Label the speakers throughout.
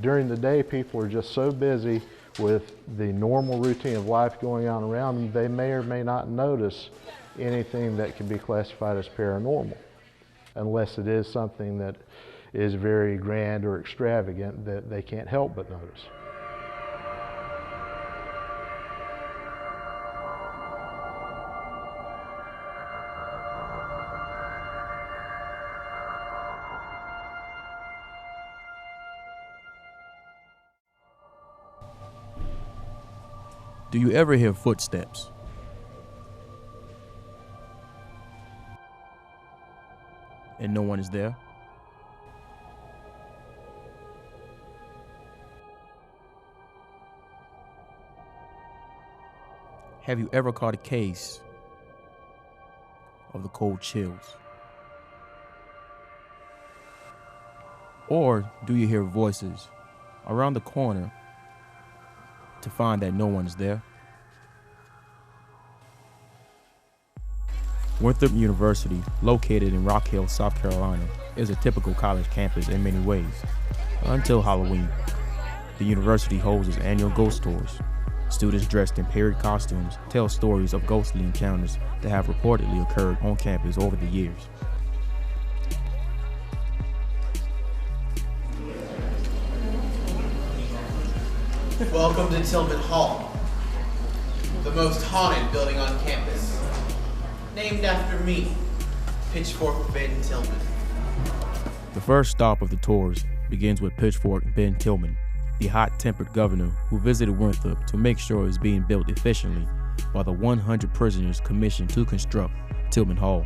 Speaker 1: During the day, people are just so busy with the normal routine of life going on around them, they may or may not notice anything that can be classified as paranormal, unless it is something that is very grand or extravagant that they can't help but notice.
Speaker 2: Do you ever hear footsteps? And no one is there? Have you ever caught a case of the cold chills? Or do you hear voices around the corner to find that no one is there? Winthrop University, located in Rock Hill, South Carolina, is a typical college campus in many ways. Until Halloween, the university holds its annual ghost tours. Students dressed in period costumes tell stories of ghostly encounters that have reportedly occurred on campus over the years.
Speaker 3: Welcome to Tillman Hall, the most haunted building on campus. Named after me, Pitchfork Ben Tillman.
Speaker 2: The first stop of the tours begins with Pitchfork Ben Tillman, the hot-tempered governor who visited Winthrop to make sure it was being built efficiently by the 100 prisoners commissioned to construct Tillman Hall.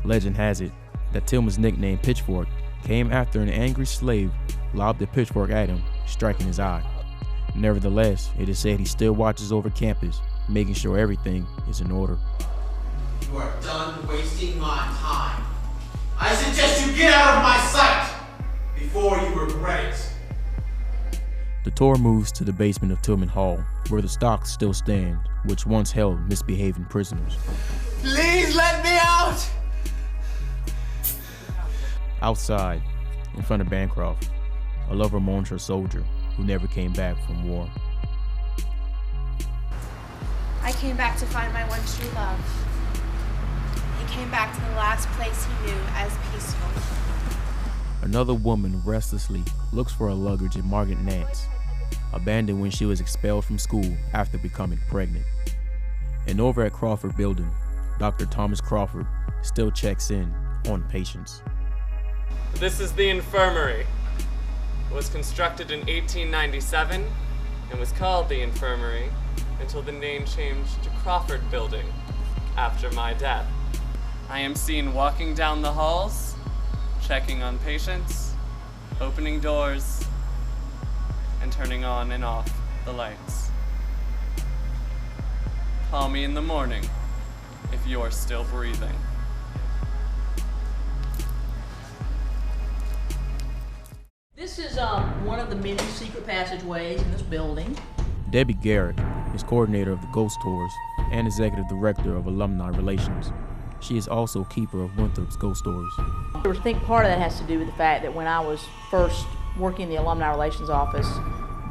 Speaker 2: Legend has it that Tillman's nickname Pitchfork came after an angry slave lobbed a pitchfork at him, striking his eye. Nevertheless, it is said he still watches over campus, making sure everything is in order.
Speaker 3: You are done wasting my time. I suggest you get out of my sight before you regret it.
Speaker 2: The tour moves to the basement of Tillman Hall, where the stocks still stand, which once held misbehaving prisoners.
Speaker 3: Please let me out!
Speaker 2: Outside, in front of Bancroft, a lover mourns her soldier who never came back from war.
Speaker 4: I came back to find my one true love. He came back to the last place he knew as peaceful.
Speaker 2: Another woman restlessly looks for her luggage in Margaret Nance, abandoned when she was expelled from school after becoming pregnant. And over at Crawford Building, Dr. Thomas Crawford still checks in on patients.
Speaker 5: This is the infirmary. It was constructed in 1897 and was called the infirmary until the name changed to Crawford Building after my death. I am seen walking down the halls, checking on patients, opening doors, and turning on and off the lights. Call me in the morning if you're still breathing.
Speaker 6: This is one of the many secret passageways in this building.
Speaker 2: Debbie Garrett is coordinator of the Ghost Tours and executive director of alumni relations. She is also keeper of Winthrop's Ghost Stories.
Speaker 6: I think part of that has to do with the fact that when I was first working in the alumni relations office,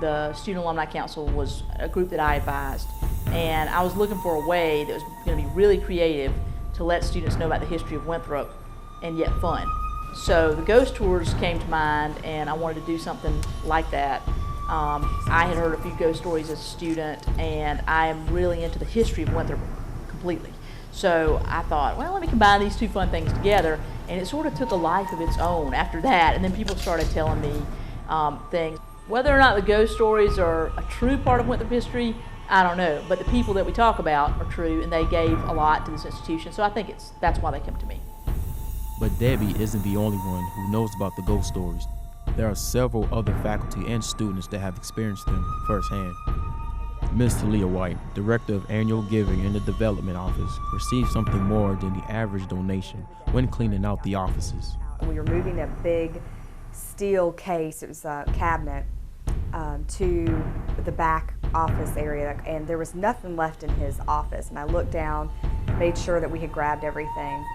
Speaker 6: the Student Alumni Council was a group that I advised. And I was looking for a way that was going to be really creative to let students know about the history of Winthrop and yet fun. So the ghost tours came to mind, and I wanted to do something like that. I had heard a few ghost stories as a student, and I am really into the history of Winthrop completely. So I thought, well, let me combine these two fun things together, and it sort of took a life of its own after that, and then people started telling me things. Whether or not the ghost stories are a true part of Winthrop history, I don't know, but the people that we talk about are true, and they gave a lot to this institution, so I think that's why they come to me.
Speaker 2: But Debbie isn't the only one who knows about the ghost stories. There are several other faculty and students that have experienced them firsthand. Ms. Talia White, Director of Annual Giving in the Development Office, received something more than the average donation when cleaning out the offices.
Speaker 7: We were moving a big steel case, it was a cabinet, to the back office area, and there was nothing left in his office. And I looked down, made sure that we had grabbed everything.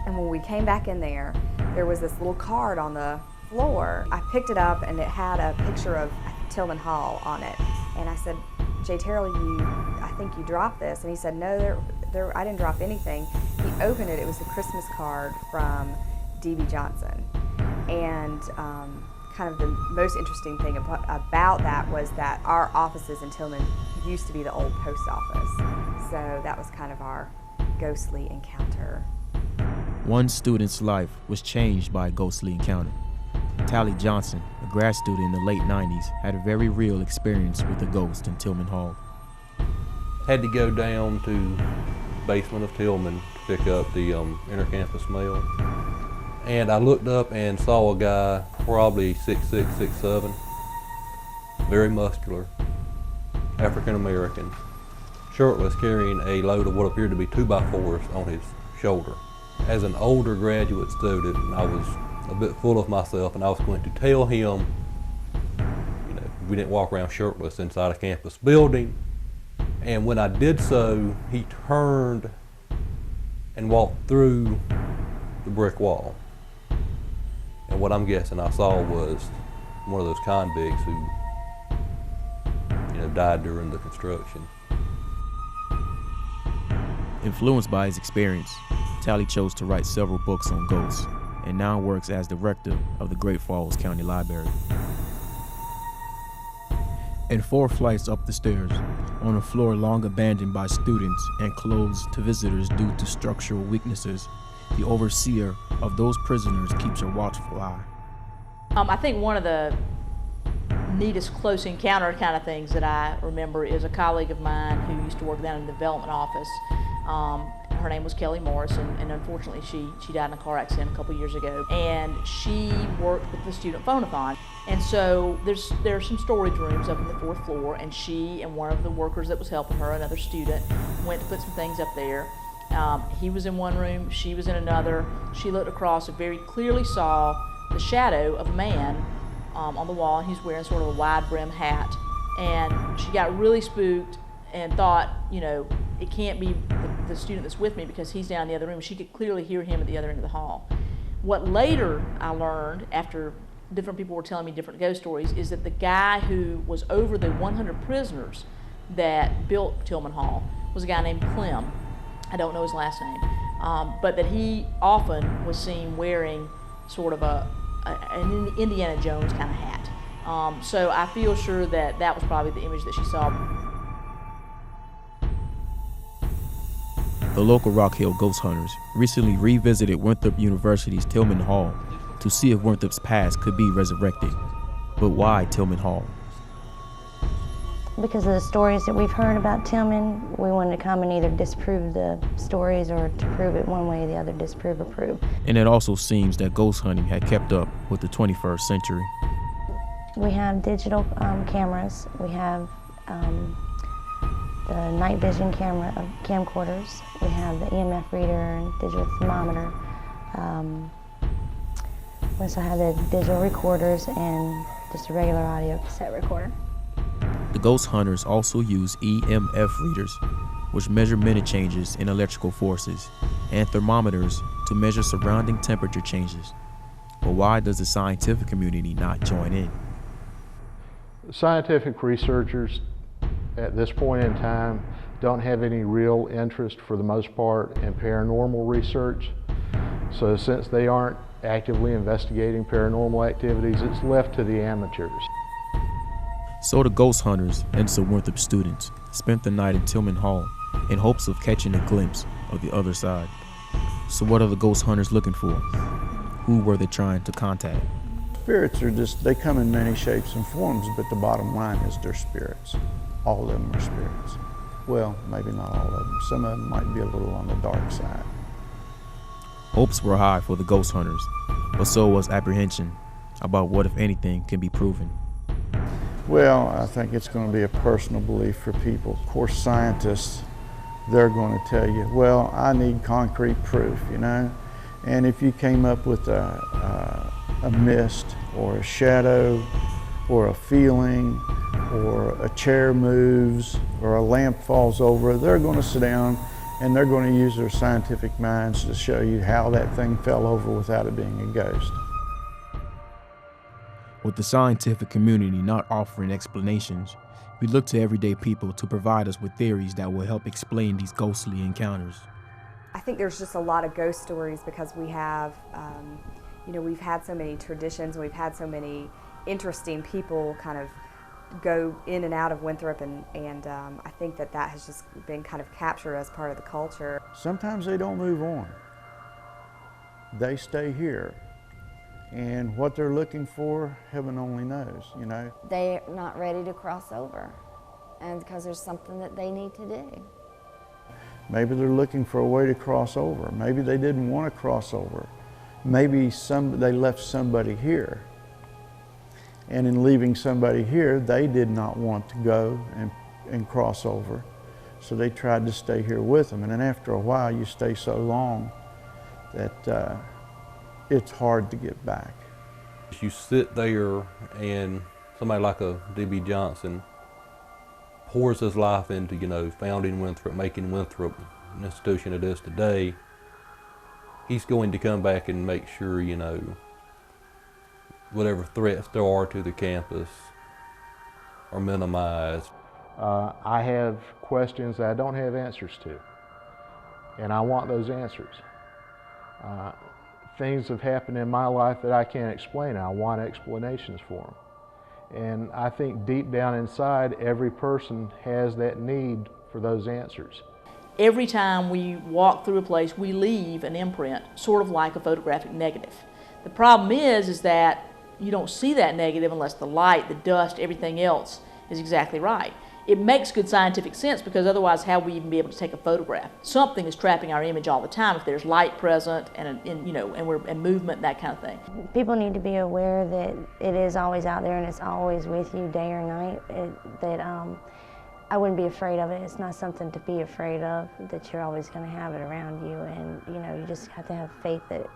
Speaker 7: And when we came back in there, there was this little card on the floor. I picked it up and it had a picture of Tillman Hall on it. And I said, Jay Terrell, I think you dropped this. And he said, no, I didn't drop anything. He opened it, it was a Christmas card from D.B. Johnson. And kind of the most interesting thing about that was that our offices in Tillman used to be the old post office. So that was kind of our ghostly encounter.
Speaker 2: One student's life was changed by a ghostly encounter. Tally Johnson, a grad student in the late 90s, had a very real experience with a ghost in Tillman Hall.
Speaker 8: Had to go down to the basement of Tillman to pick up the intercampus mail. And I looked up and saw a guy, probably 6'6", 6'7", very muscular, African American, shirtless, carrying a load of what appeared to be 2x4s on his shoulder. As an older graduate student, I was a bit full of myself, and I was going to tell him, we didn't walk around shirtless inside a campus building. And when I did so, he turned and walked through the brick wall. And what I'm guessing I saw was one of those convicts who, died during the construction.
Speaker 2: Influenced by his experience, Tally chose to write several books on ghosts and now works as director of the Great Falls County Library. And 4 flights up the stairs, on a floor long abandoned by students and closed to visitors due to structural weaknesses, the overseer of those prisoners keeps a watchful eye.
Speaker 6: I think one of the neatest close encounter kind of things that I remember is a colleague of mine who used to work down in the development office. Her name was Kelly Morris, and unfortunately she died in a car accident a couple years ago. And she worked with the student phonathon. And so there are some storage rooms up in the 4th floor, and she and one of the workers that was helping her, another student, went to put some things up there. He was in one room, she was in another. She looked across and very clearly saw the shadow of a man on the wall, and he's wearing sort of a wide brim hat. And she got really spooked and thought, it can't be the student that's with me because he's down in the other room. She could clearly hear him at the other end of the hall. What later I learned, after different people were telling me different ghost stories, is that the guy who was over the 100 prisoners that built Tillman Hall was a guy named Clem. I don't know his last name, but that he often was seen wearing sort of an Indiana Jones kind of hat. So I feel sure that was probably the image that she saw.
Speaker 2: The local Rock Hill ghost hunters recently revisited Winthrop University's Tillman Hall to see if Winthrop's past could be resurrected. But why Tillman Hall?
Speaker 9: Because of the stories that we've heard about Tillman, we wanted to come and either disprove the stories or to prove it one way or the other, disprove or prove.
Speaker 2: And it also seems that ghost hunting had kept up with the 21st century.
Speaker 9: We have digital cameras. We have the night vision camcorders. We have the EMF reader and digital thermometer. We also have the digital recorders and just a regular audio cassette recorder.
Speaker 2: The ghost hunters also use EMF readers, which measure minute changes in electrical forces, and thermometers to measure surrounding temperature changes. But why does the scientific community not join in?
Speaker 1: Scientific researchers at this point in time don't have any real interest, for the most part, in paranormal research. So since they aren't actively investigating paranormal activities, it's left to the amateurs.
Speaker 2: So the ghost hunters and some Winthrop students spent the night in Tillman Hall in hopes of catching a glimpse of the other side. So what are the ghost hunters looking for? Who were they trying to contact?
Speaker 10: Spirits are they come in many shapes and forms, but the bottom line is they're spirits. All of them are spirits. Well, maybe not all of them. Some of them might be a little on the dark side.
Speaker 2: Hopes were high for the ghost hunters, but so was apprehension about what, if anything, can be proven.
Speaker 10: Well, I think it's going to be a personal belief for people. Of course, scientists, they're going to tell you, well, I need concrete proof, And if you came up with a mist or a shadow or a feeling or a chair moves or a lamp falls over, they're going to sit down and they're going to use their scientific minds to show you how that thing fell over without it being a ghost.
Speaker 2: With the scientific community not offering explanations, we look to everyday people to provide us with theories that will help explain these ghostly encounters.
Speaker 7: I think there's just a lot of ghost stories because we have, we've had so many traditions, and we've had so many interesting people kind of go in and out of Winthrop, and I think that has just been kind of captured as part of the culture.
Speaker 10: Sometimes they don't move on. They stay here. And what they're looking for, heaven only knows,
Speaker 9: They're not ready to cross over, and because there's something that they need to do.
Speaker 10: Maybe they're looking for a way to cross over. Maybe they didn't want to cross over. Maybe they left somebody here. And in leaving somebody here, they did not want to go and cross over. So they tried to stay here with them. And then after a while, you stay so long that it's hard to get back.
Speaker 8: You sit there and somebody like a D.B. Johnson pours his life into, founding Winthrop, making Winthrop an institution it is today. He's going to come back and make sure, whatever threats there are to the campus are minimized.
Speaker 1: I have questions that I don't have answers to, and I want those answers. Things have happened in my life that I can't explain, and I want explanations for them. And I think deep down inside, every person has that need for those answers.
Speaker 6: Every time we walk through a place, we leave an imprint, sort of like a photographic negative. The problem is that you don't see that negative unless the light, the dust, everything else is exactly right. It makes good scientific sense because otherwise how would we even be able to take a photograph? Something is trapping our image all the time if there's light present and movement, that kind of thing.
Speaker 9: People need to be aware that it is always out there and it's always with you day or night. I wouldn't be afraid of it. It's not something to be afraid of, that you're always going to have it around you, and you just have to have faith that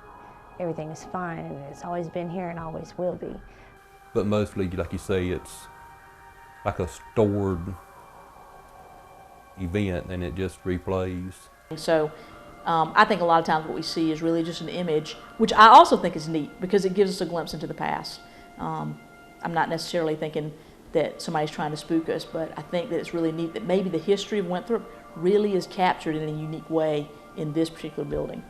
Speaker 9: everything is fine, and it's always been here and always will be.
Speaker 8: But mostly, like you say, it's like a stored event and it just replays.
Speaker 6: So I think a lot of times what we see is really just an image, which I also think is neat because it gives us a glimpse into the past. I'm not necessarily thinking that somebody's trying to spook us, but I think that it's really neat that maybe the history of Winthrop really is captured in a unique way in this particular building.